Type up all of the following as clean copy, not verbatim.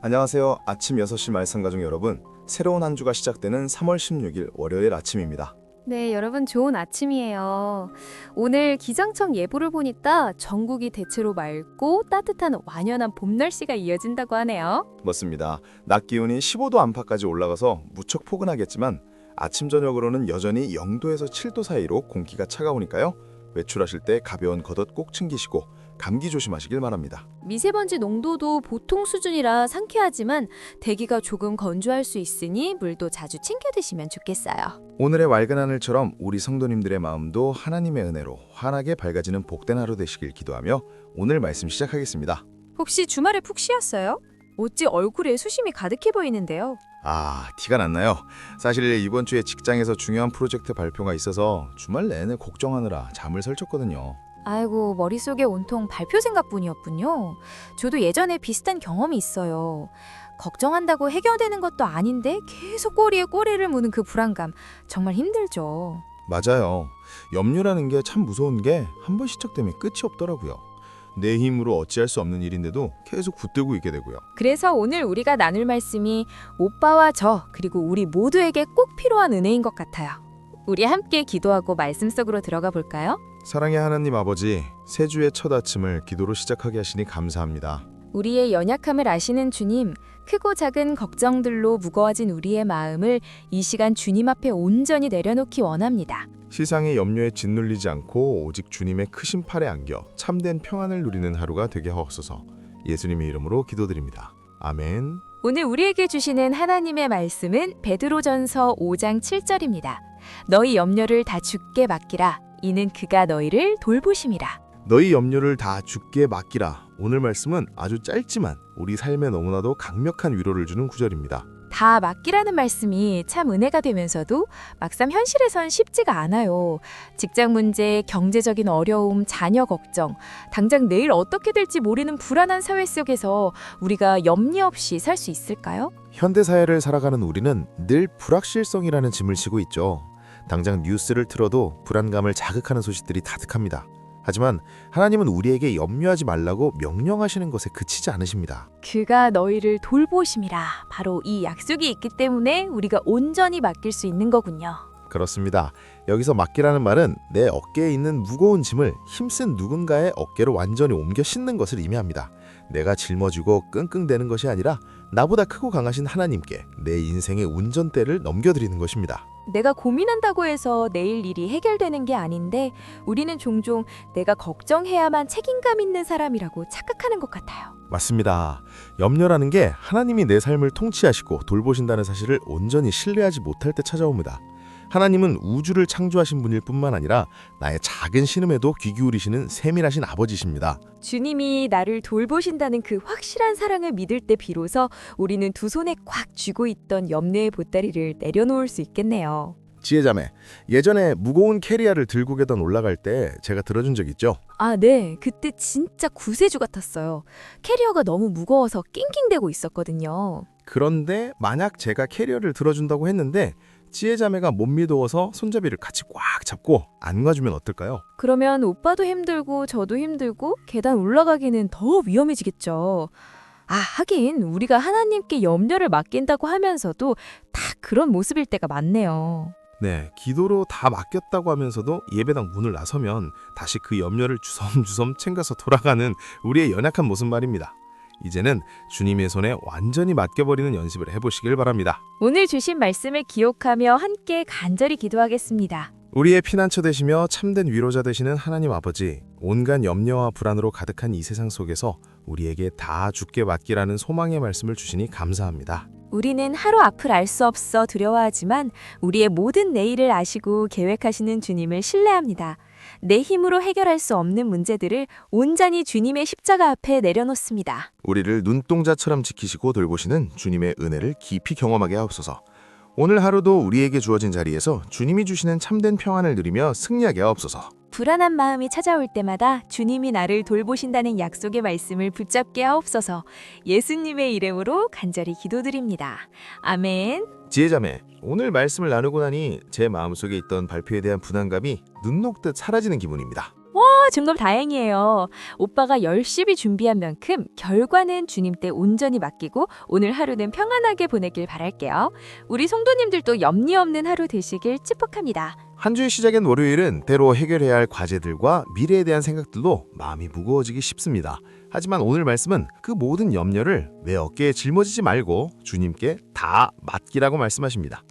안녕하세요. 아침 6시 말씀가족 여러분. 새로운 한 주가 시작되는 3월 16일 월요일 아침입니다. 네, 여러분 좋은 아침이에요. 오늘 기상청 예보를 보니까 전국이 대체로 맑고 따뜻한 완연한 봄 날씨가 이어진다고 하네요. 맞습니다. 낮 기온이 15도 안팎까지 올라가서 무척 포근하겠지만 아침 저녁으로는 여전히 0도에서 7도 사이로 공기가 차가우니까요. 외출하실 때 가벼운 겉옷 꼭 챙기시고 감기 조심하시길 바랍니다. 미세먼지 농도도 보통 수준이라 상쾌하지만 대기가 조금 건조할 수 있으니 물도 자주 챙겨 드시면 좋겠어요. 오늘의 맑은 하늘처럼 우리 성도님들의 마음도 하나님의 은혜로 환하게 밝아지는 복된 하루 되시길 기도하며 오늘 말씀 시작하겠습니다. 혹시 주말에 푹 쉬었어요? 어찌 얼굴에 수심이 가득해 보이는데요. 티가 났나요? 사실 이번 주에 직장에서 중요한 프로젝트 발표가 있어서 주말 내내 걱정하느라 잠을 설쳤거든요. 아이고, 머릿속에 온통 발표 생각뿐이었군요. 저도 예전에 비슷한 경험이 있어요. 걱정한다고 해결되는 것도 아닌데 계속 꼬리에 꼬리를 무는 그 불안감, 정말 힘들죠. 맞아요. 염려라는 게 참 무서운 게 한 번 시작되면 끝이 없더라고요. 내 힘으로 어찌할 수 없는 일인데도 계속 붙들고 있게 되고요. 그래서 오늘 우리가 나눌 말씀이 오빠와 저, 그리고 우리 모두에게 꼭 필요한 은혜인 것 같아요. 우리 함께 기도하고 말씀 속으로 들어가 볼까요? 사랑의 하나님 아버지, 새 주의 첫 아침을 기도로 시작하게 하시니 감사합니다. 우리의 연약함을 아시는 주님, 크고 작은 걱정들로 무거워진 우리의 마음을 이 시간 주님 앞에 온전히 내려놓기 원합니다. 세상의 염려에 짓눌리지 않고 오직 주님의 크신 팔에 안겨 참된 평안을 누리는 하루가 되게 하옵소서. 예수님의 이름으로 기도드립니다. 아멘. 오늘 우리에게 주시는 하나님의 말씀은 베드로전서 5장 7절입니다. 너희 염려를 다 주께 맡기라. 이는 그가 너희를 돌보심이라. 너희 염려를 다 주께 맡기라. 오늘 말씀은 아주 짧지만 우리 삶에 너무나도 강력한 위로를 주는 구절입니다. 다 맡기라는 말씀이 참 은혜가 되면서도 막상 현실에선 쉽지가 않아요. 직장 문제, 경제적인 어려움, 자녀 걱정, 당장 내일 어떻게 될지 모르는 불안한 사회 속에서 우리가 염려 없이 살 수 있을까요? 현대사회를 살아가는 우리는 늘 불확실성이라는 짐을 지고 있죠. 당장 뉴스를 틀어도 불안감을 자극하는 소식들이 가득합니다. 하지만 하나님은 우리에게 염려하지 말라고 명령하시는 것에 그치지 않으십니다. 그가 너희를 돌보심이라. 바로 이 약속이 있기 때문에 우리가 온전히 맡길 수 있는 거군요. 그렇습니다. 여기서 맡기라는 말은 내 어깨에 있는 무거운 짐을 힘쓴 누군가의 어깨로 완전히 옮겨 싣는 것을 의미합니다. 내가 짊어지고 끙끙대는 것이 아니라 나보다 크고 강하신 하나님께 내 인생의 운전대를 넘겨드리는 것입니다. 내가 고민한다고 해서 내일 일이 해결되는 게 아닌데 우리는 종종 내가 걱정해야만 책임감 있는 사람이라고 착각하는 것 같아요. 맞습니다. 염려라는 게 하나님이 내 삶을 통치하시고 돌보신다는 사실을 온전히 신뢰하지 못할 때 찾아옵니다. 하나님은 우주를 창조하신 분일 뿐만 아니라 나의 작은 신음에도 귀 기울이시는 세밀하신 아버지십니다. 주님이 나를 돌보신다는 그 확실한 사랑을 믿을 때 비로소 우리는 두 손에 꽉 쥐고 있던 염려의 보따리를 내려놓을 수 있겠네요. 지혜자매, 예전에 무거운 캐리어를 들고 계단 올라갈 때 제가 들어준 적 있죠? 아, 네. 그때 진짜 구세주 같았어요. 캐리어가 너무 무거워서 낑낑대고 있었거든요. 그런데 만약 제가 캐리어를 들어준다고 했는데 지혜자매가 못 믿어서 손잡이를 같이 꽉 잡고 안아주면 어떨까요? 그러면 오빠도 힘들고 저도 힘들고 계단 올라가기는 더 위험해지겠죠. 하긴 우리가 하나님께 염려를 맡긴다고 하면서도 다 그런 모습일 때가 많네요. 네, 기도로 다 맡겼다고 하면서도 예배당 문을 나서면 다시 그 염려를 주섬주섬 챙겨서 돌아가는 우리의 연약한 모습 말입니다. 이제는 주님의 손에 완전히 맡겨버리는 연습을 해보시길 바랍니다. 오늘 주신 말씀을 기억하며 함께 간절히 기도하겠습니다. 우리의 피난처 되시며 참된 위로자 되시는 하나님 아버지, 온갖 염려와 불안으로 가득한 이 세상 속에서 우리에게 다 주께 맡기라는 소망의 말씀을 주시니 감사합니다. 우리는 하루 앞을 알 수 없어 두려워하지만 우리의 모든 내일을 아시고 계획하시는 주님을 신뢰합니다. 내 힘으로 해결할 수 없는 문제들을 온전히 주님의 십자가 앞에 내려놓습니다. 우리를 눈동자처럼 지키시고 돌보시는 주님의 은혜를 깊이 경험하게 하옵소서. 오늘 하루도 우리에게 주어진 자리에서 주님이 주시는 참된 평안을 누리며 승리하게 하옵소서. 불안한 마음이 찾아올 때마다 주님이 나를 돌보신다는 약속의 말씀을 붙잡게 하옵소서. 예수님의 이름으로 간절히 기도드립니다. 아멘. 지혜자매, 오늘 말씀을 나누고 나니 제 마음속에 있던 발표에 대한 부담감이 눈 녹듯 사라지는 기분입니다. 와, 준건 다행이에요. 오빠가 열심히 준비한 만큼 결과는 주님 때 온전히 맡기고 오늘 하루는 평안하게 보내길 바랄게요. 우리 성도님들도 염려 없는 하루 되시길 축복합니다. 한 주의 시작인 월요일은 때로 해결해야 할 과제들과 미래에 대한 생각들로 마음이 무거워지기 쉽습니다. 하지만 오늘 말씀은 그 모든 염려를 내 어깨에 짊어지지 말고 주님께 다 맡기라고 말씀하십니다.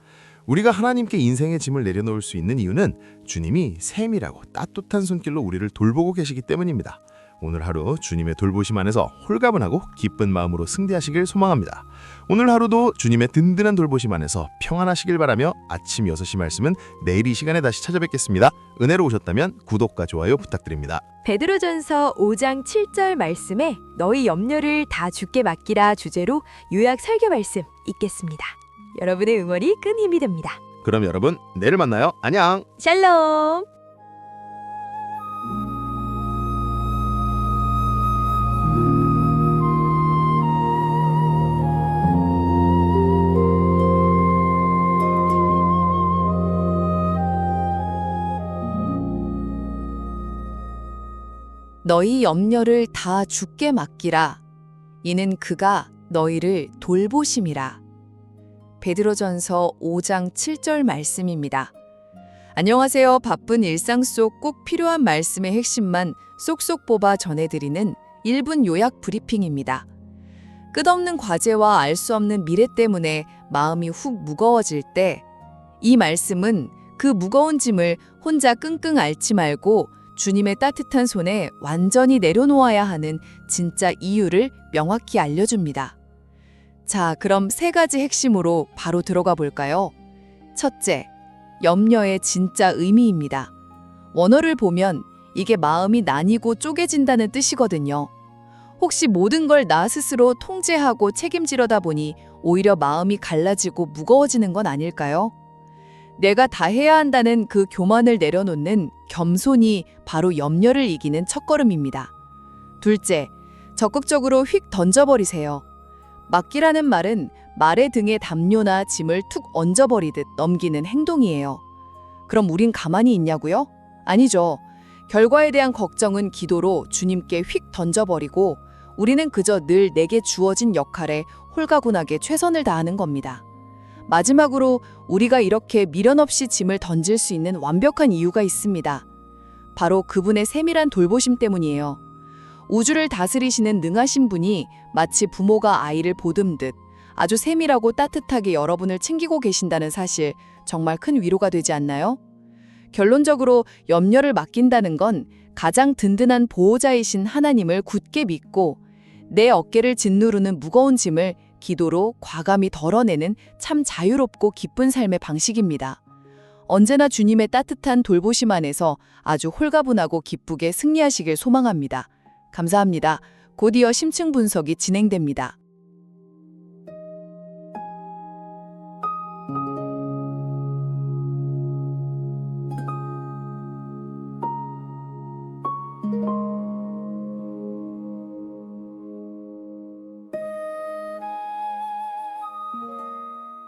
우리가 하나님께 인생의 짐을 내려놓을 수 있는 이유는 주님이 세밀하고 따뜻한 손길로 우리를 돌보고 계시기 때문입니다. 오늘 하루 주님의 돌보심 안에서 홀가분하고 기쁜 마음으로 승리하시길 소망합니다. 오늘 하루도 주님의 든든한 돌보심 안에서 평안하시길 바라며 아침 6시 말씀은 내일 이 시간에 다시 찾아뵙겠습니다. 은혜로 오셨다면 구독과 좋아요 부탁드립니다. 베드로전서 5장 7절 말씀에 너희 염려를 다 주께 맡기라 주제로 요약 설교 말씀 읽겠습니다. 여러분의 응원이 큰 힘이 됩니다. 그럼 여러분 내일 만나요. 안녕. 샬롬. 너희 염려를 다 주께 맡기라. 이는 그가 너희를 돌보심이라. 베드로전서 5장 7절 말씀입니다. 안녕하세요. 바쁜 일상 속 꼭 필요한 말씀의 핵심만 쏙쏙 뽑아 전해드리는 1분 요약 브리핑입니다. 끝없는 과제와 알 수 없는 미래 때문에 마음이 훅 무거워질 때 이 말씀은 그 무거운 짐을 혼자 끙끙 앓지 말고 주님의 따뜻한 손에 완전히 내려놓아야 하는 진짜 이유를 명확히 알려줍니다. 자, 그럼 3가지 핵심으로 바로 들어가 볼까요? 첫째, 염려의 진짜 의미입니다. 원어를 보면 이게 마음이 나뉘고 쪼개진다는 뜻이거든요. 혹시 모든 걸 나 스스로 통제하고 책임지려다 보니 오히려 마음이 갈라지고 무거워지는 건 아닐까요? 내가 다 해야 한다는 그 교만을 내려놓는 겸손이 바로 염려를 이기는 첫걸음입니다. 둘째, 적극적으로 휙 던져버리세요. 맡기라는 말은 말의 등에 담요나 짐을 툭 얹어버리듯 넘기는 행동이에요. 그럼 우린 가만히 있냐고요? 아니죠. 결과에 대한 걱정은 기도로 주님께 휙 던져버리고 우리는 그저 늘 내게 주어진 역할에 홀가분하게 최선을 다하는 겁니다. 마지막으로 우리가 이렇게 미련 없이 짐을 던질 수 있는 완벽한 이유가 있습니다. 바로 그분의 세밀한 돌보심 때문이에요. 우주를 다스리시는 능하신 분이 마치 부모가 아이를 보듬듯 아주 세밀하고 따뜻하게 여러분을 챙기고 계신다는 사실 정말 큰 위로가 되지 않나요? 결론적으로 염려를 맡긴다는 건 가장 든든한 보호자이신 하나님을 굳게 믿고 내 어깨를 짓누르는 무거운 짐을 기도로 과감히 덜어내는 참 자유롭고 기쁜 삶의 방식입니다. 언제나 주님의 따뜻한 돌보심 안에서 아주 홀가분하고 기쁘게 승리하시길 소망합니다. 감사합니다. 곧 이어 심층 분석이 진행됩니다.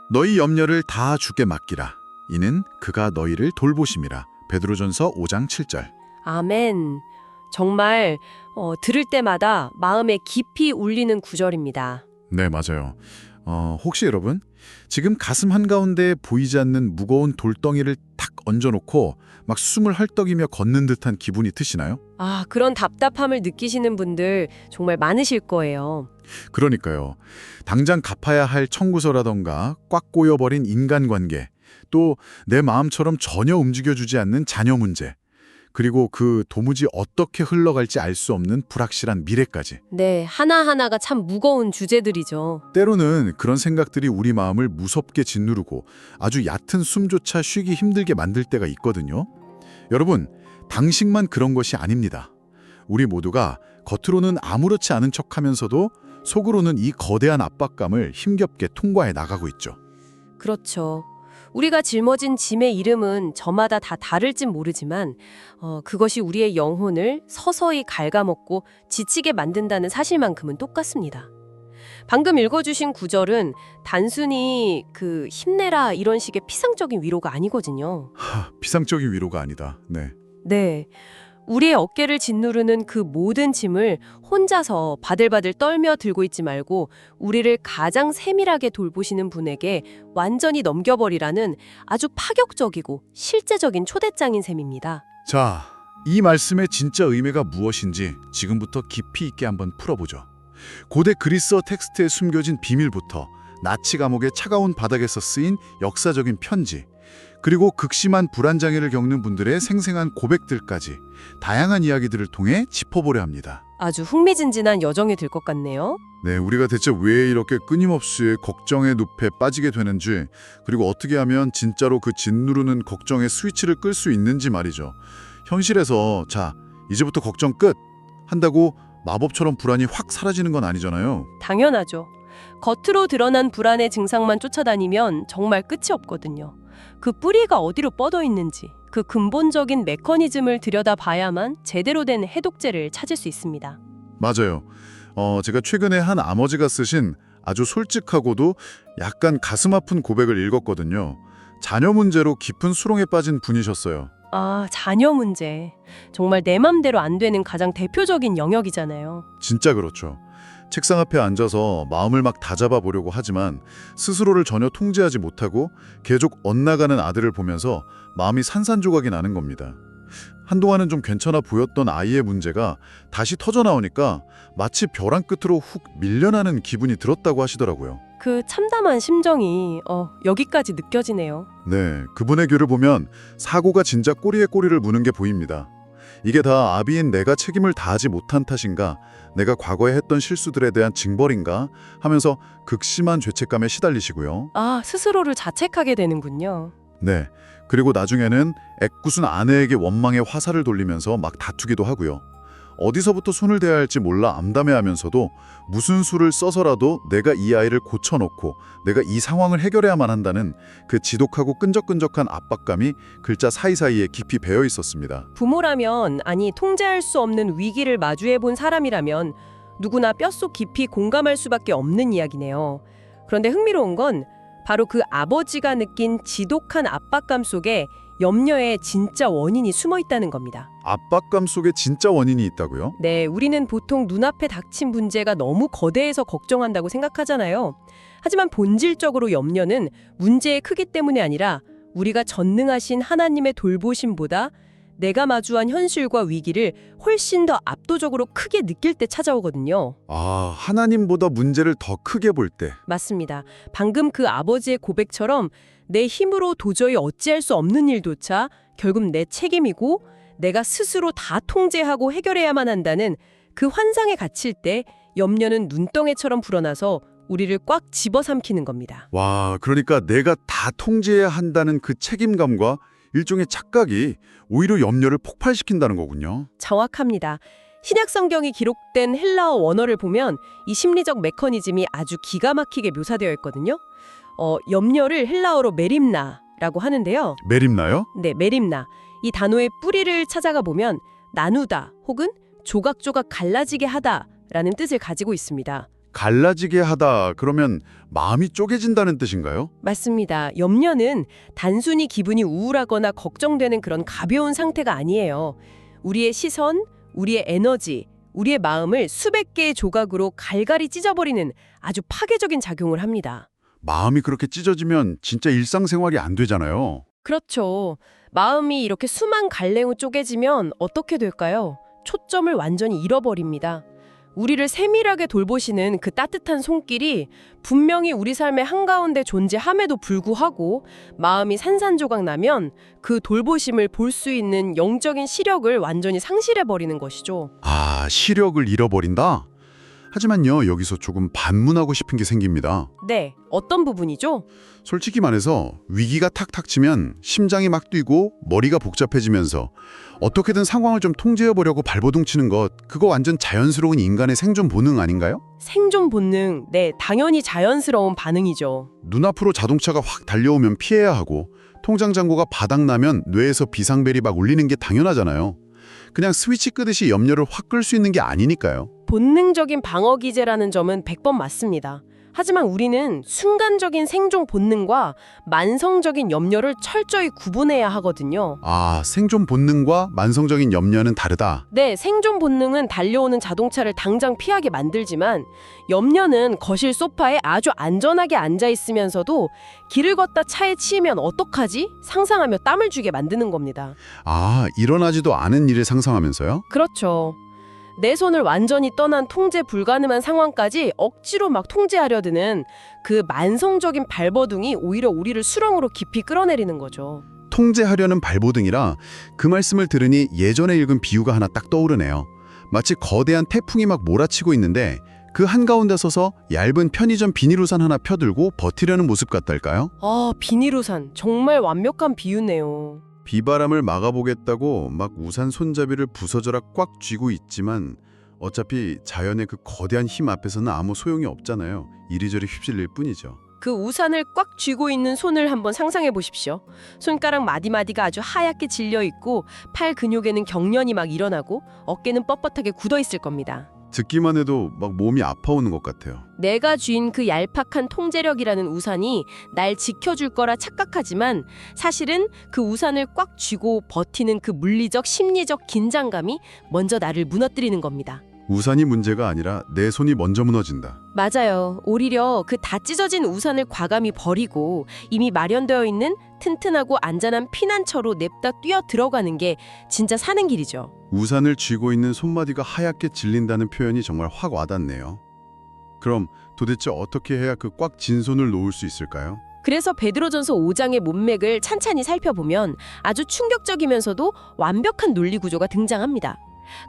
너희 염려를 다 주께 맡기라. 이는 그가 너희를 돌보심이라. 베드로전서 5장 7절. 아멘. 정말 들을 때마다 마음에 깊이 울리는 구절입니다. 네, 맞아요. 혹시 여러분 지금 가슴 한가운데 보이지 않는 무거운 돌덩이를 탁 얹어놓고 막 숨을 헐떡이며 걷는 듯한 기분이 드시나요? 아, 그런 답답함을 느끼시는 분들 정말 많으실 거예요. 그러니까요. 당장 갚아야 할 청구서라던가 꽉 꼬여버린 인간관계, 또 내 마음처럼 전혀 움직여주지 않는 자녀 문제, 그리고 그 도무지 어떻게 흘러갈지 알 수 없는 불확실한 미래까지. 네, 하나하나가 참 무거운 주제들이죠. 때로는 그런 생각들이 우리 마음을 무섭게 짓누르고 아주 얕은 숨조차 쉬기 힘들게 만들 때가 있거든요. 여러분, 당신만 그런 것이 아닙니다. 우리 모두가 겉으로는 아무렇지 않은 척하면서도 속으로는 이 거대한 압박감을 힘겹게 통과해 나가고 있죠. 그렇죠. 우리가 짊어진 짐의 이름은 저마다 다 다를진 모르지만 그것이 우리의 영혼을 서서히 갉아먹고 지치게 만든다는 사실만큼은 똑같습니다. 방금 읽어주신 구절은 단순히 힘내라 이런 식의 피상적인 위로가 아니거든요. 비상적인 위로가 아니다. 네. 네. 우리의 어깨를 짓누르는 그 모든 짐을 혼자서 바들바들 떨며 들고 있지 말고 우리를 가장 세밀하게 돌보시는 분에게 완전히 넘겨버리라는 아주 파격적이고 실제적인 초대장인 셈입니다. 자, 이 말씀의 진짜 의미가 무엇인지 지금부터 깊이 있게 한번 풀어보죠. 고대 그리스어 텍스트에 숨겨진 비밀부터 나치 감옥의 차가운 바닥에서 쓰인 역사적인 편지, 그리고 극심한 불안장애를 겪는 분들의 생생한 고백들까지 다양한 이야기들을 통해 짚어보려 합니다. 아주 흥미진진한 여정이 될 것 같네요. 네, 우리가 대체 왜 이렇게 끊임없이 걱정의 늪에 빠지게 되는지, 그리고 어떻게 하면 진짜로 그 짓누르는 걱정의 스위치를 끌 수 있는지 말이죠. 현실에서 자, 이제부터 걱정 끝 한다고 마법처럼 불안이 확 사라지는 건 아니잖아요. 당연하죠. 겉으로 드러난 불안의 증상만 쫓아다니면 정말 끝이 없거든요. 그 뿌리가 어디로 뻗어 있는지, 그 근본적인 메커니즘을 들여다봐야만 제대로 된 해독제를 찾을 수 있습니다. 맞아요. 제가 최근에 한 아버지가 쓰신 아주 솔직하고도 약간 가슴 아픈 고백을 읽었거든요. 자녀 문제로 깊은 수렁에 빠진 분이셨어요. 아, 자녀 문제. 정말 내 맘대로 안 되는 가장 대표적인 영역이잖아요. 진짜 그렇죠. 책상 앞에 앉아서 마음을 막 다잡아 보려고 하지만 스스로를 전혀 통제하지 못하고 계속 엇나가는 아들을 보면서 마음이 산산조각이 나는 겁니다. 한동안은 좀 괜찮아 보였던 아이의 문제가 다시 터져나오니까 마치 벼랑 끝으로 훅 밀려나는 기분이 들었다고 하시더라고요. 그 참담한 심정이 여기까지 느껴지네요. 네, 그분의 글을 보면 사고가 진짜 꼬리에 꼬리를 무는 게 보입니다. 이게 다 아비인 내가 책임을 다하지 못한 탓인가, 내가 과거에 했던 실수들에 대한 징벌인가 하면서 극심한 죄책감에 시달리시고요. 아, 스스로를 자책하게 되는군요. 네, 그리고 나중에는 애꿎은 아내에게 원망의 화살을 돌리면서 막 다투기도 하고요. 어디서부터 손을 대야 할지 몰라 암담해하면서도 무슨 수를 써서라도 내가 이 아이를 고쳐놓고 내가 이 상황을 해결해야만 한다는 그 지독하고 끈적끈적한 압박감이 글자 사이사이에 깊이 배어 있었습니다. 부모라면, 아니 통제할 수 없는 위기를 마주해 본 사람이라면 누구나 뼛속 깊이 공감할 수밖에 없는 이야기네요. 그런데 흥미로운 건 바로 그 아버지가 느낀 지독한 압박감 속에 염려의 진짜 원인이 숨어 있다는 겁니다. 압박감 속에 진짜 원인이 있다고요? 네, 우리는 보통 눈앞에 닥친 문제가 너무 거대해서 걱정한다고 생각하잖아요. 하지만 본질적으로 염려는 문제의 크기 때문이 아니라 우리가 전능하신 하나님의 돌보심보다 내가 마주한 현실과 위기를 훨씬 더 압도적으로 크게 느낄 때 찾아오거든요. 아, 하나님보다 문제를 더 크게 볼 때. 맞습니다. 방금 그 아버지의 고백처럼 내 힘으로 도저히 어찌할 수 없는 일조차 결국 내 책임이고 내가 스스로 다 통제하고 해결해야만 한다는 그 환상에 갇힐 때 염려는 눈덩이처럼 불어나서 우리를 꽉 집어삼키는 겁니다. 와, 그러니까 내가 다 통제해야 한다는 그 책임감과 일종의 착각이 오히려 염려를 폭발시킨다는 거군요. 정확합니다. 신약 성경이 기록된 헬라어 원어를 보면 이 심리적 메커니즘이 아주 기가 막히게 묘사되어 있거든요. 염려를 헬라어로 메림나라고 하는데요. 메림나요? 네, 메림나. 이 단어의 뿌리를 찾아가 보면 나누다 혹은 조각조각 갈라지게 하다라는 뜻을 가지고 있습니다. 갈라지게 하다 그러면 마음이 쪼개진다는 뜻인가요? 맞습니다. 염려는 단순히 기분이 우울하거나 걱정되는 그런 가벼운 상태가 아니에요. 우리의 시선, 우리의 에너지, 우리의 마음을 수백 개의 조각으로 갈갈이 찢어버리는 아주 파괴적인 작용을 합니다. 마음이 그렇게 찢어지면 진짜 일상생활이 안 되잖아요. 그렇죠. 마음이 이렇게 수만 갈래로 쪼개지면 어떻게 될까요? 초점을 완전히 잃어버립니다. 우리를 세밀하게 돌보시는 그 따뜻한 손길이 분명히 우리 삶의 한가운데 존재함에도 불구하고 마음이 산산조각 나면 그 돌보심을 볼 수 있는 영적인 시력을 완전히 상실해버리는 것이죠. 아, 시력을 잃어버린다? 하지만요, 여기서 조금 반문하고 싶은 게 생깁니다. 네, 어떤 부분이죠? 솔직히 말해서 위기가 탁탁 치면 심장이 막 뛰고 머리가 복잡해지면서 어떻게든 상황을 좀 통제해보려고 발버둥 치는 것, 그거 완전 자연스러운 인간의 생존 본능 아닌가요? 생존 본능, 네, 당연히 자연스러운 반응이죠. 눈앞으로 자동차가 확 달려오면 피해야 하고 통장 잔고가 바닥나면 뇌에서 비상벨이 막 울리는 게 당연하잖아요. 그냥 스위치 끄듯이 염려를 확 끌 수 있는 게 아니니까요. 본능적인 방어 기제라는 점은 100번 맞습니다. 하지만 우리는 순간적인 생존 본능과 만성적인 염려를 철저히 구분해야 하거든요. 아, 생존 본능과 만성적인 염려는 다르다. 네, 생존 본능은 달려오는 자동차를 당장 피하게 만들지만 염려는 거실 소파에 아주 안전하게 앉아 있으면서도 길을 걷다 차에 치이면 어떡하지? 상상하며 땀을 쥐게 만드는 겁니다. 아, 일어나지도 않은 일을 상상하면서요? 그렇죠. 내 손을 완전히 떠난 통제 불가능한 상황까지 억지로 막 통제하려 드는 그 만성적인 발버둥이 오히려 우리를 수렁으로 깊이 끌어내리는 거죠. 통제하려는 발버둥이라 그 말씀을 들으니 예전에 읽은 비유가 하나 딱 떠오르네요. 마치 거대한 태풍이 막 몰아치고 있는데 그 한가운데 서서 얇은 편의점 비닐우산 하나 펴들고 버티려는 모습 같달까요? 아, 비닐우산. 정말 완벽한 비유네요. 비바람을 막아보겠다고 막 우산 손잡이를 부서져라 꽉 쥐고 있지만 어차피 자연의 그 거대한 힘 앞에서는 아무 소용이 없잖아요. 이리저리 휩쓸릴 뿐이죠. 그 우산을 꽉 쥐고 있는 손을 한번 상상해 보십시오. 손가락 마디마디가 아주 하얗게 질려 있고 팔 근육에는 경련이 막 일어나고 어깨는 뻣뻣하게 굳어 있을 겁니다. 듣기만 해도 막 몸이 아파오는 것 같아요. 내가 쥔 그 얄팍한 통제력이라는 우산이 날 지켜줄 거라 착각하지만 사실은 그 우산을 꽉 쥐고 버티는 그 물리적, 심리적 긴장감이 먼저 나를 무너뜨리는 겁니다. 우산이 문제가 아니라 내 손이 먼저 무너진다. 맞아요. 오히려 그 다 찢어진 우산을 과감히 버리고 이미 마련되어 있는 튼튼하고 안전한 피난처로 냅다 뛰어 들어가는 게 진짜 사는 길이죠. 우산을 쥐고 있는 손마디가 하얗게 질린다는 표현이 정말 확 와닿네요. 그럼 도대체 어떻게 해야 그 꽉 진 손을 놓을 수 있을까요? 그래서 베드로전서 5장의 문맥을 찬찬히 살펴보면 아주 충격적이면서도 완벽한 논리 구조가 등장합니다.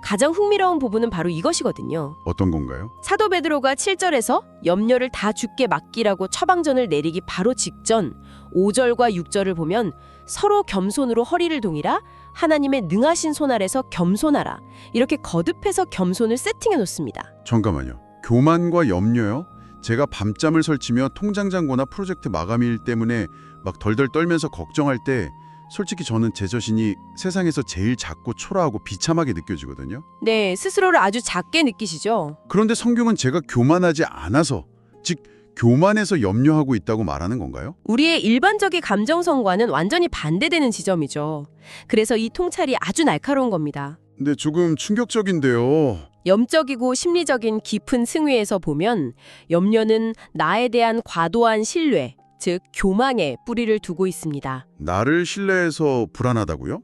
가장 흥미로운 부분은 바로 이것이거든요. 어떤 건가요? 사도 베드로가 7절에서 염려를 다 주께 맡기라고 처방전을 내리기 바로 직전 5절과 6절을 보면 서로 겸손으로 허리를 동이라 하나님의 능하신 손 아래서 겸손하라 이렇게 거듭해서 겸손을 세팅해 놓습니다. 잠깐만요. 교만과 염려요? 제가 밤잠을 설치며 통장 잔고나 프로젝트 마감일 때문에 막 덜덜 떨면서 걱정할 때 솔직히 저는 제 자신이 세상에서 제일 작고 초라하고 비참하게 느껴지거든요. 네, 스스로를 아주 작게 느끼시죠? 그런데 성경은 제가 교만하지 않아서, 즉 교만해서 염려하고 있다고 말하는 건가요? 우리의 일반적인 감정선과는 완전히 반대되는 지점이죠. 그래서 이 통찰이 아주 날카로운 겁니다. 근데 조금 충격적인데요. 염적이고 심리적인 깊은 승위에서 보면 염려는 나에 대한 과도한 신뢰, 즉 교만에 뿌리를 두고 있습니다. 나를 신뢰해서 불안하다고요?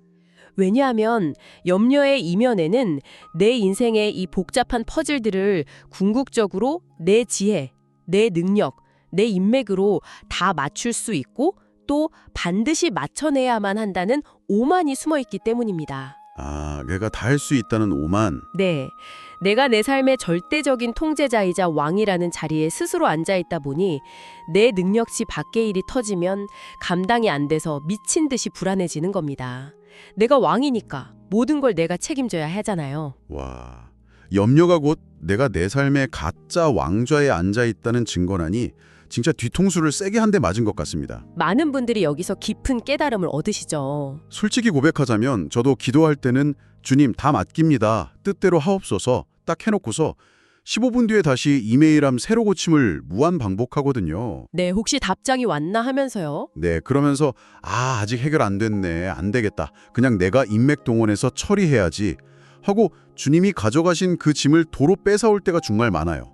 왜냐하면 염려의 이면에는 내 인생의 이 복잡한 퍼즐들을 궁극적으로 내 지혜, 내 능력, 내 인맥으로 다 맞출 수 있고 또 반드시 맞춰내야만 한다는 오만이 숨어 있기 때문입니다. 아, 내가 다 할 수 있다는 오만. 네, 내가 내 삶의 절대적인 통제자이자 왕이라는 자리에 스스로 앉아있다 보니 내 능력치 밖의 일이 터지면 감당이 안 돼서 미친 듯이 불안해지는 겁니다. 내가 왕이니까 모든 걸 내가 책임져야 하잖아요. 와, 염려가 곧 내가 내 삶의 가짜 왕좌에 앉아있다는 증거라니 진짜 뒤통수를 세게 한 대 맞은 것 같습니다. 많은 분들이 여기서 깊은 깨달음을 얻으시죠. 솔직히 고백하자면 저도 기도할 때는 주님 다 맡깁니다. 뜻대로 하옵소서 딱 해놓고서 15분 뒤에 다시 이메일함 새로 고침을 무한 반복하거든요. 네, 혹시 답장이 왔나 하면서요. 네, 그러면서 아직 해결 안 됐네. 안 되겠다. 그냥 내가 인맥 동원해서 처리해야지 하고 주님이 가져가신 그 짐을 도로 뺏어올 때가 정말 많아요.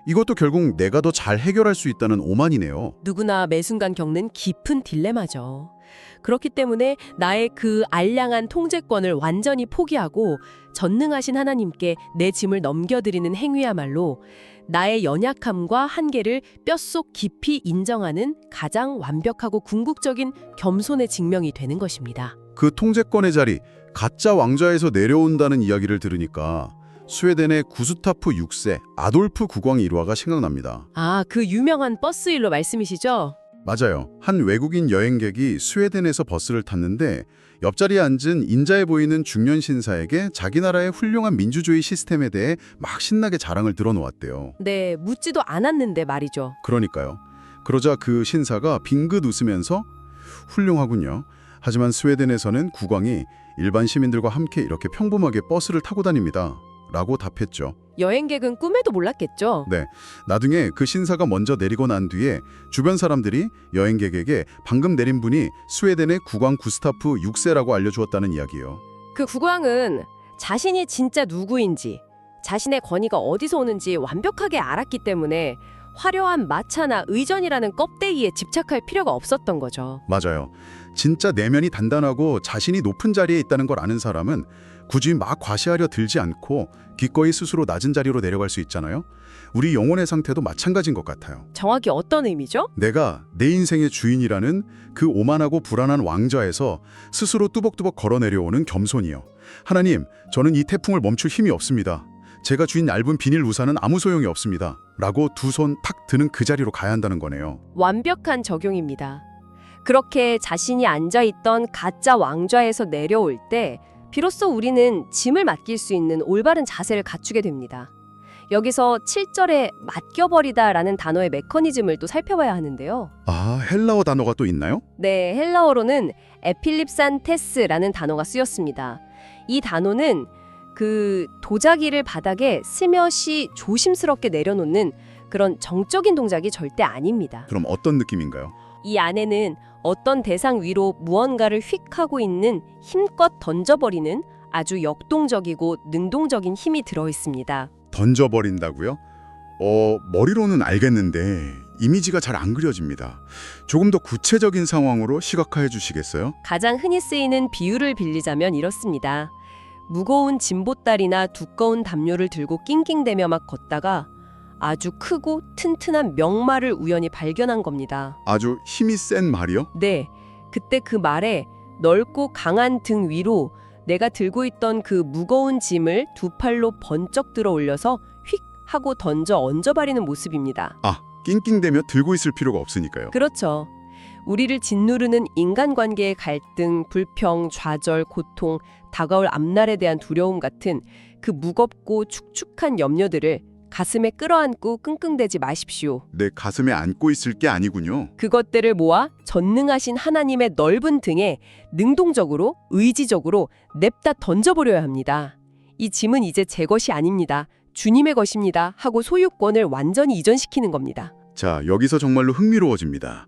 이것도 결국 내가 더 잘 해결할 수 있다는 오만이네요. 누구나 매 순간 겪는 깊은 딜레마죠. 그렇기 때문에 나의 그 알량한 통제권을 완전히 포기하고 전능하신 하나님께 내 짐을 넘겨드리는 행위야말로 나의 연약함과 한계를 뼛속 깊이 인정하는 가장 완벽하고 궁극적인 겸손의 증명이 되는 것입니다. 그 통제권의 자리, 가짜 왕좌에서 내려온다는 이야기를 들으니까 스웨덴의 구스타프 6세 아돌프 국왕 일화가 생각납니다. 아, 그 유명한 버스 일로 말씀이시죠? 맞아요. 한 외국인 여행객이 스웨덴에서 버스를 탔는데 옆자리에 앉은 인자해 보이는 중년 신사에게 자기 나라의 훌륭한 민주주의 시스템에 대해 막 신나게 자랑을 들어놓았대요. 네, 묻지도 않았는데 말이죠. 그러니까요. 그러자 그 신사가 빙긋 웃으면서 훌륭하군요. 하지만 스웨덴에서는 국왕이 일반 시민들과 함께 이렇게 평범하게 버스를 타고 다닙니다. 라고 답했죠. 여행객은 꿈에도 몰랐겠죠. 네, 나중에 그 신사가 먼저 내리고 난 뒤에 주변 사람들이 여행객에게 방금 내린 분이 스웨덴의 국왕 구스타프 6세라고 알려주었다는 이야기예요. 그 국왕은 자신이 진짜 누구인지, 자신의 권위가 어디서 오는지 완벽하게 알았기 때문에 화려한 마차나 의전이라는 껍데기에 집착할 필요가 없었던 거죠. 맞아요. 진짜 내면이 단단하고 자신이 높은 자리에 있다는 걸 아는 사람은 굳이 막 과시하려 들지 않고 기꺼이 스스로 낮은 자리로 내려갈 수 있잖아요. 우리 영혼의 상태도 마찬가지인 것 같아요. 정확히 어떤 의미죠? 내가 내 인생의 주인이라는 그 오만하고 불안한 왕좌에서 스스로 뚜벅뚜벅 걸어 내려오는 겸손이요. 하나님, 저는 이 태풍을 멈출 힘이 없습니다. 제가 쥔 얇은 비닐 우산은 아무 소용이 없습니다. 라고 두 손 탁 드는 그 자리로 가야 한다는 거네요. 완벽한 적용입니다. 그렇게 자신이 앉아있던 가짜 왕좌에서 내려올 때 비로소 우리는 짐을 맡길 수 있는 올바른 자세를 갖추게 됩니다. 여기서 7절에 맡겨버리다라는 단어의 메커니즘을 또 살펴봐야 하는데요. 아, 헬라어 단어가 또 있나요? 네, 헬라어로는 에필립산테스라는 단어가 쓰였습니다. 이 단어는 그 도자기를 바닥에 스며시 조심스럽게 내려놓는 그런 정적인 동작이 절대 아닙니다. 그럼 어떤 느낌인가요? 이 안에는 어떤 대상 위로 무언가를 휙 하고 있는 힘껏 던져버리는 아주 역동적이고 능동적인 힘이 들어 있습니다. 던져버린다고요? 머리로는 알겠는데 이미지가 잘 안 그려집니다. 조금 더 구체적인 상황으로 시각화해 주시겠어요? 가장 흔히 쓰이는 비유를 빌리자면 이렇습니다. 무거운 짐보따리나 두꺼운 담요를 들고 낑낑대며 막 걷다가 아주 크고 튼튼한 명말을 우연히 발견한 겁니다. 아주 힘이 센 말이요? 네, 그때 그 말에 넓고 강한 등 위로 내가 들고 있던 그 무거운 짐을 두 팔로 번쩍 들어 올려서 휙 하고 던져 얹어버리는 모습입니다. 아, 낑낑대며 들고 있을 필요가 없으니까요. 그렇죠. 우리를 짓누르는 인간관계의 갈등, 불평, 좌절, 고통, 다가올 앞날에 대한 두려움 같은 그 무겁고 축축한 염려들을 가슴에 끌어안고 끙끙대지 마십시오. 내 가슴에 안고 있을 게 아니군요. 그것들을 모아 전능하신 하나님의 넓은 등에 능동적으로, 의지적으로 냅다 던져버려야 합니다. 이 짐은 이제 제 것이 아닙니다. 주님의 것입니다. 하고 소유권을 완전히 이전시키는 겁니다. 자, 여기서 정말로 흥미로워집니다.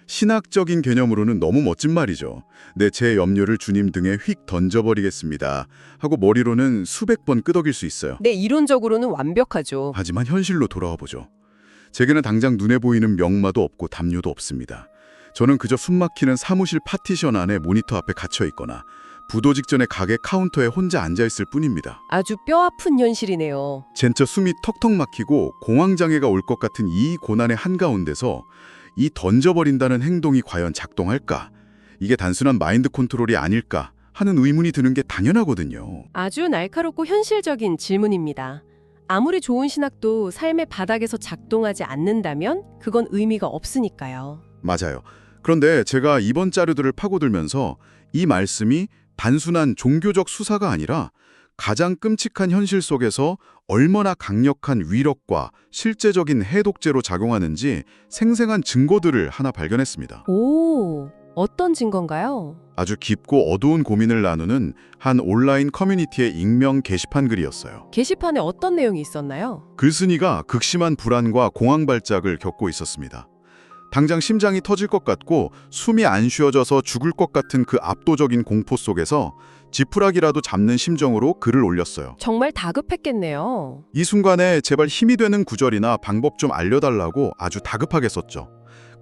신학적인 개념으로는 너무 멋진 말이죠. 제 염려를 주님 등에 휙 던져버리겠습니다. 하고 머리로는 수백 번 끄덕일 수 있어요. 네, 이론적으로는 완벽하죠. 하지만 현실로 돌아와 보죠. 제게는 당장 눈에 보이는 명마도 없고 담요도 없습니다. 저는 그저 숨막히는 사무실 파티션 안에 모니터 앞에 갇혀 있거나 부도 직전의 가게 카운터에 혼자 앉아있을 뿐입니다. 아주 뼈아픈 현실이네요. 진짜 숨이 턱턱 막히고 공황장애가 올 것 같은 이 고난의 한가운데서 이 던져버린다는 행동이 과연 작동할까? 이게 단순한 마인드 컨트롤이 아닐까 하는 의문이 드는 게 당연하거든요. 아주 날카롭고 현실적인 질문입니다. 아무리 좋은 신학도 삶의 바닥에서 작동하지 않는다면 그건 의미가 없으니까요. 맞아요. 그런데 제가 이번 자료들을 파고들면서 이 말씀이 단순한 종교적 수사가 아니라 가장 끔찍한 현실 속에서 얼마나 강력한 위력과 실제적인 해독제로 작용하는지 생생한 증거들을 하나 발견했습니다. 오, 어떤 증거인가요? 아주 깊고 어두운 고민을 나누는 한 온라인 커뮤니티의 익명 게시판 글이었어요. 게시판에 어떤 내용이 있었나요? 글쓴이가 극심한 불안과 공황 발작을 겪고 있었습니다. 당장 심장이 터질 것 같고 숨이 안 쉬어져서 죽을 것 같은 그 압도적인 공포 속에서 지푸라기라도 잡는 심정으로 글을 올렸어요. 정말 다급했겠네요. 이 순간에 제발 힘이 되는 구절이나 방법 좀 알려달라고 아주 다급하게 썼죠.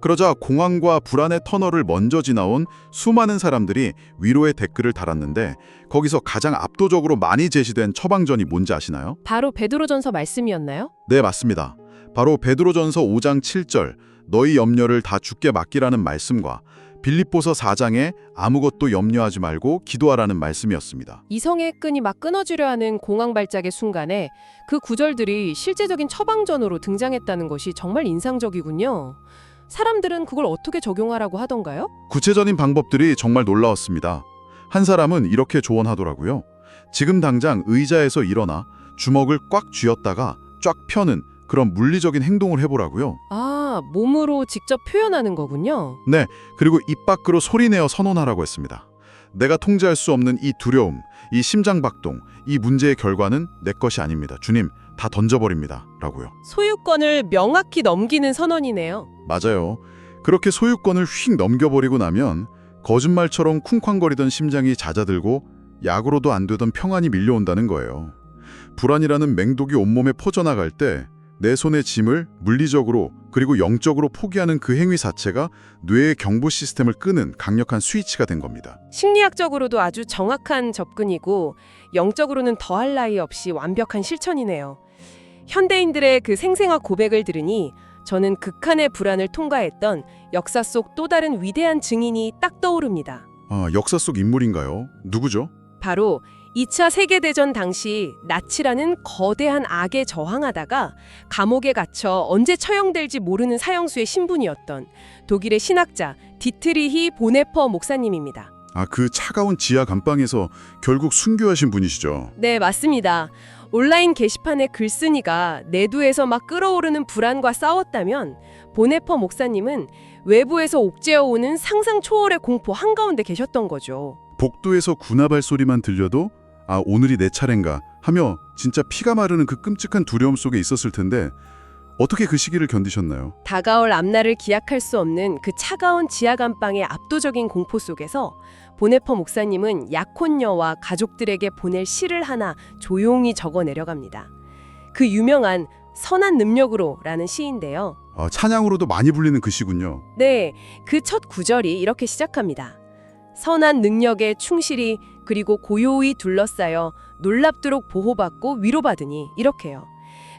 그러자 공황과 불안의 터널을 먼저 지나온 수많은 사람들이 위로의 댓글을 달았는데 거기서 가장 압도적으로 많이 제시된 처방전이 뭔지 아시나요? 바로 베드로전서 말씀이었나요? 네, 맞습니다. 바로 베드로전서 5장 7절 너희 염려를 다 주께 맡기라는 말씀과 빌립보서 4장에 아무것도 염려하지 말고 기도하라는 말씀이었습니다. 이성의 끈이 막 끊어지려 하는 공황 발작의 순간에 그 구절들이 실제적인 처방전으로 등장했다는 것이 정말 인상적이군요. 사람들은 그걸 어떻게 적용하라고 하던가요? 구체적인 방법들이 정말 놀라웠습니다. 한 사람은 이렇게 조언하더라고요. 지금 당장 의자에서 일어나 주먹을 꽉 쥐었다가 쫙 펴는 그런 물리적인 행동을 해보라고요. 아, 몸으로 직접 표현하는 거군요. 네, 그리고 입 밖으로 소리내어 선언하라고 했습니다. 내가 통제할 수 없는 이 두려움, 이 심장박동, 이 문제의 결과는 내 것이 아닙니다. 주님, 다 던져버립니다. 라고요. 소유권을 명확히 넘기는 선언이네요. 맞아요. 그렇게 소유권을 휙 넘겨버리고 나면 거짓말처럼 쿵쾅거리던 심장이 잦아들고 약으로도 안 되던 평안이 밀려온다는 거예요. 불안이라는 맹독이 온몸에 퍼져나갈 때 내 손의 짐을 물리적으로 그리고 영적으로 포기하는 그 행위 자체가 뇌의 경보 시스템을 끄는 강력한 스위치가 된 겁니다. 심리학적으로도 아주 정확한 접근이고 영적으로는 더할 나위 없이 완벽한 실천이네요. 현대인들의 그 생생한 고백을 들으니 저는 극한의 불안을 통과했던 역사 속 또 다른 위대한 증인이 딱 떠오릅니다. 아, 역사 속 인물인가요? 누구죠? 바로 2차 세계대전 당시 나치라는 거대한 악에 저항하다가 감옥에 갇혀 언제 처형될지 모르는 사형수의 신분이었던 독일의 신학자 디트리히 보네퍼 목사님입니다. 아, 그 차가운 지하 감방에서 결국 순교하신 분이시죠? 네, 맞습니다. 온라인 게시판에 글쓴이가 내두에서 막 끓어오르는 불안과 싸웠다면 보네퍼 목사님은 외부에서 옥죄어오는 상상 초월의 공포 한가운데 계셨던 거죠. 복도에서 군화발 소리만 들려도 아, 오늘이 내 차례인가 하며 진짜 피가 마르는 그 끔찍한 두려움 속에 있었을 텐데 어떻게 그 시기를 견디셨나요? 다가올 앞날을 기약할 수 없는 그 차가운 지하감방의 압도적인 공포 속에서 보네퍼 목사님은 약혼녀와 가족들에게 보낼 시를 하나 조용히 적어 내려갑니다. 그 유명한 선한 능력으로라는 시인데요. 아, 찬양으로도 많이 불리는 그 시군요. 네, 그 첫 구절이 이렇게 시작합니다. 선한 능력에 충실히 그리고 고요히 둘러싸여 놀랍도록 보호받고 위로받으니 이렇게요.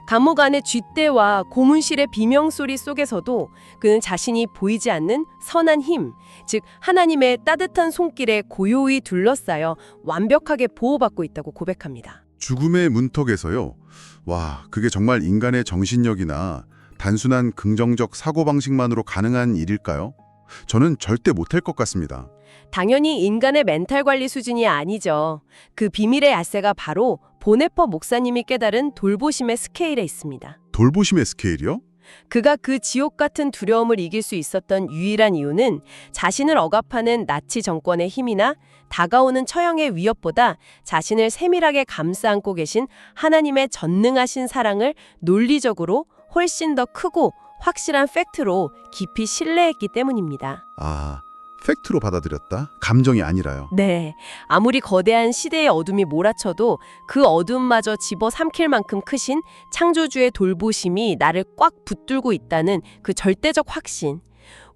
감옥 안의 쥐떼와 고문실의 비명소리 속에서도 그는 자신이 보이지 않는 선한 힘, 즉 하나님의 따뜻한 손길에 고요히 둘러싸여 완벽하게 보호받고 있다고 고백합니다. 죽음의 문턱에서요. 와, 그게 정말 인간의 정신력이나 단순한 긍정적 사고방식만으로 가능한 일일까요? 저는 절대 못할 것 같습니다. 당연히 인간의 멘탈 관리 수준이 아니죠. 그 비밀의 야세가 바로 보네퍼 목사님이 깨달은 돌보심의 스케일에 있습니다. 돌보심의 스케일이요? 그가 그 지옥 같은 두려움을 이길 수 있었던 유일한 이유는 자신을 억압하는 나치 정권의 힘이나 다가오는 처형의 위협보다 자신을 세밀하게 감싸 안고 계신 하나님의 전능하신 사랑을 논리적으로 훨씬 더 크고 확실한 팩트로 깊이 신뢰했기 때문입니다. 아, 팩트로 받아들였다? 감정이 아니라요. 네, 아무리 거대한 시대의 어둠이 몰아쳐도 그 어둠마저 집어삼킬 만큼 크신 창조주의 돌보심이 나를 꽉 붙들고 있다는 그 절대적 확신.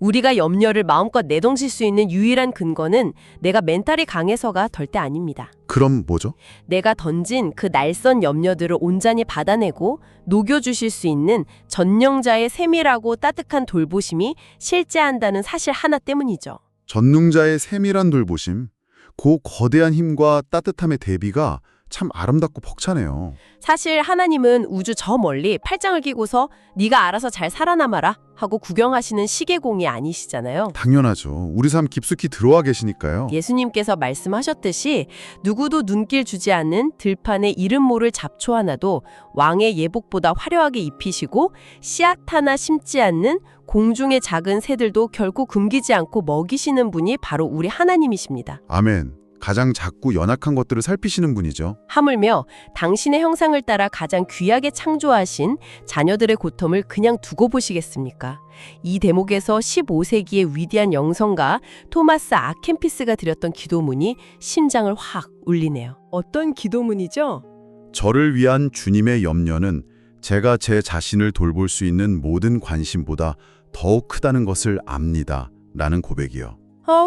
우리가 염려를 마음껏 내던질 수 있는 유일한 근거는 내가 멘탈이 강해서가 절대 아닙니다. 그럼 뭐죠? 내가 던진 그 날선 염려들을 온전히 받아내고 녹여주실 수 있는 전능자의 세밀하고 따뜻한 돌보심이 실제한다는 사실 하나 때문이죠. 전능자의 세밀한 돌보심, 그 거대한 힘과 따뜻함의 대비가 참 아름답고 벅차네요. 사실 하나님은 우주 저 멀리 팔짱을 끼고서 네가 알아서 잘 살아남아라 하고 구경하시는 시계공이 아니시잖아요. 당연하죠. 우리 삶 깊숙이 들어와 계시니까요. 예수님께서 말씀하셨듯이 누구도 눈길 주지 않는 들판에 이름 모를 잡초 하나도 왕의 예복보다 화려하게 입히시고 씨앗 하나 심지 않는 공중의 작은 새들도 결코 굶기지 않고 먹이시는 분이 바로 우리 하나님이십니다. 아멘. 가장 작고 연약한 것들을 살피시는 분이죠. 하물며 당신의 형상을 따라 가장 귀하게 창조하신 자녀들의 고통을 그냥 두고 보시겠습니까? 이 대목에서 15세기의 위대한 영성가 토마스 아켄피스가 드렸던 기도문이 심장을 확 울리네요. 어떤 기도문이죠? 저를 위한 주님의 염려는 제가 제 자신을 돌볼 수 있는 모든 관심보다 더욱 크다는 것을 압니다. 라는 고백이요.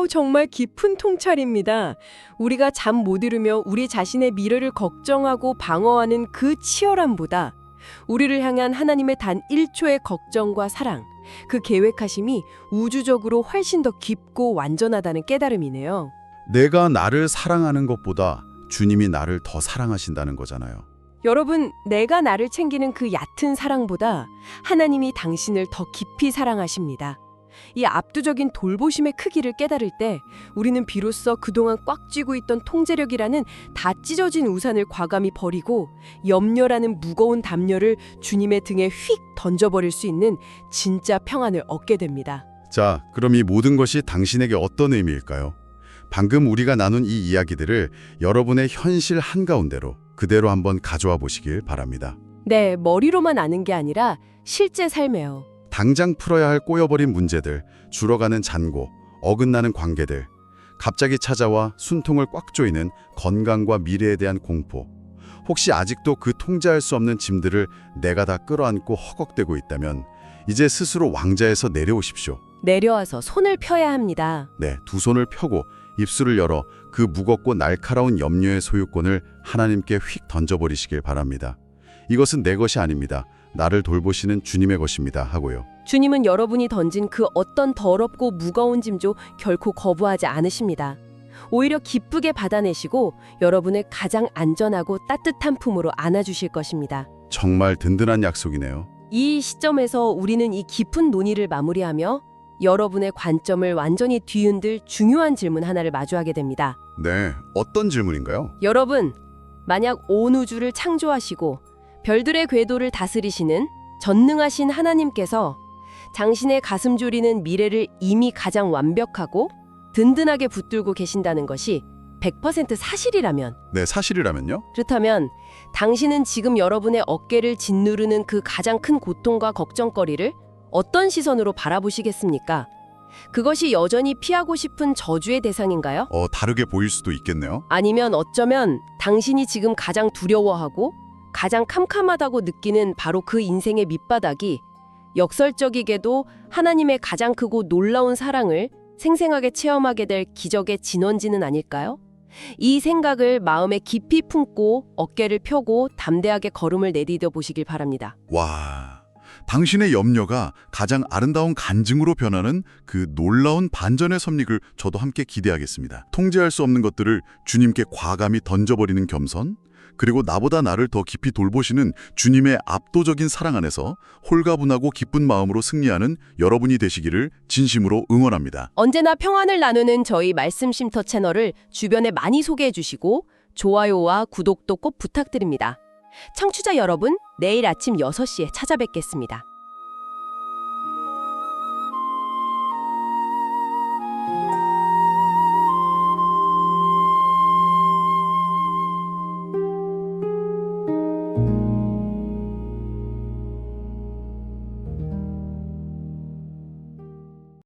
정말 깊은 통찰입니다. 우리가 잠 못 이루며 우리 자신의 미래를 걱정하고 방어하는 그 치열함보다 우리를 향한 하나님의 단 1초의 걱정과 사랑, 그 계획하심이 우주적으로 훨씬 더 깊고 완전하다는 깨달음이네요. 내가 나를 사랑하는 것보다 주님이 나를 더 사랑하신다는 거잖아요. 여러분, 내가 나를 챙기는 그 얕은 사랑보다 하나님이 당신을 더 깊이 사랑하십니다. 이 압도적인 돌보심의 크기를 깨달을 때 우리는 비로소 그동안 꽉 쥐고 있던 통제력이라는 다 찢어진 우산을 과감히 버리고 염려라는 무거운 담요를 주님의 등에 휙 던져버릴 수 있는 진짜 평안을 얻게 됩니다. 자, 그럼 이 모든 것이 당신에게 어떤 의미일까요? 방금 우리가 나눈 이 이야기들을 여러분의 현실 한가운데로 그대로 한번 가져와 보시길 바랍니다. 네, 머리로만 아는 게 아니라 실제 삶에요. 당장 풀어야 할 꼬여버린 문제들, 줄어가는 잔고, 어긋나는 관계들, 갑자기 찾아와 숨통을 꽉 조이는 건강과 미래에 대한 공포. 혹시 아직도 그 통제할 수 없는 짐들을 내가 다 끌어안고 허걱대고 있다면 이제 스스로 왕자에서 내려오십시오. 내려와서 손을 펴야 합니다. 네, 두 손을 펴고 입술을 열어 그 무겁고 날카로운 염려의 소유권을 하나님께 휙 던져버리시길 바랍니다. 이것은 내 것이 아닙니다. 나를 돌보시는 주님의 것입니다 하고요. 주님은 여러분이 던진 그 어떤 더럽고 무거운 짐도 결코 거부하지 않으십니다. 오히려 기쁘게 받아내시고 여러분을 가장 안전하고 따뜻한 품으로 안아주실 것입니다. 정말 든든한 약속이네요. 이 시점에서 우리는 이 깊은 논의를 마무리하며 여러분의 관점을 완전히 뒤흔들 중요한 질문 하나를 마주하게 됩니다. 네, 어떤 질문인가요? 여러분, 만약 온 우주를 창조하시고 별들의 궤도를 다스리시는 전능하신 하나님께서 당신의 가슴 졸이는 미래를 이미 가장 완벽하고 든든하게 붙들고 계신다는 것이 100% 사실이라면, 네, 사실이라면요? 그렇다면 당신은 지금 여러분의 어깨를 짓누르는 그 가장 큰 고통과 걱정거리를 어떤 시선으로 바라보시겠습니까? 그것이 여전히 피하고 싶은 저주의 대상인가요? 다르게 보일 수도 있겠네요. 아니면 어쩌면 당신이 지금 가장 두려워하고 가장 캄캄하다고 느끼는 바로 그 인생의 밑바닥이 역설적이게도 하나님의 가장 크고 놀라운 사랑을 생생하게 체험하게 될 기적의 진원지는 아닐까요? 이 생각을 마음에 깊이 품고 어깨를 펴고 담대하게 걸음을 내디뎌 보시길 바랍니다. 와, 당신의 염려가 가장 아름다운 간증으로 변하는 그 놀라운 반전의 섭리를 저도 함께 기대하겠습니다. 통제할 수 없는 것들을 주님께 과감히 던져버리는 겸손, 그리고 나보다 나를 더 깊이 돌보시는 주님의 압도적인 사랑 안에서 홀가분하고 기쁜 마음으로 승리하는 여러분이 되시기를 진심으로 응원합니다. 언제나 평안을 나누는 저희 말씀 쉼터 채널을 주변에 많이 소개해 주시고 좋아요와 구독도 꼭 부탁드립니다. 청취자 여러분, 내일 아침 6시에 찾아뵙겠습니다.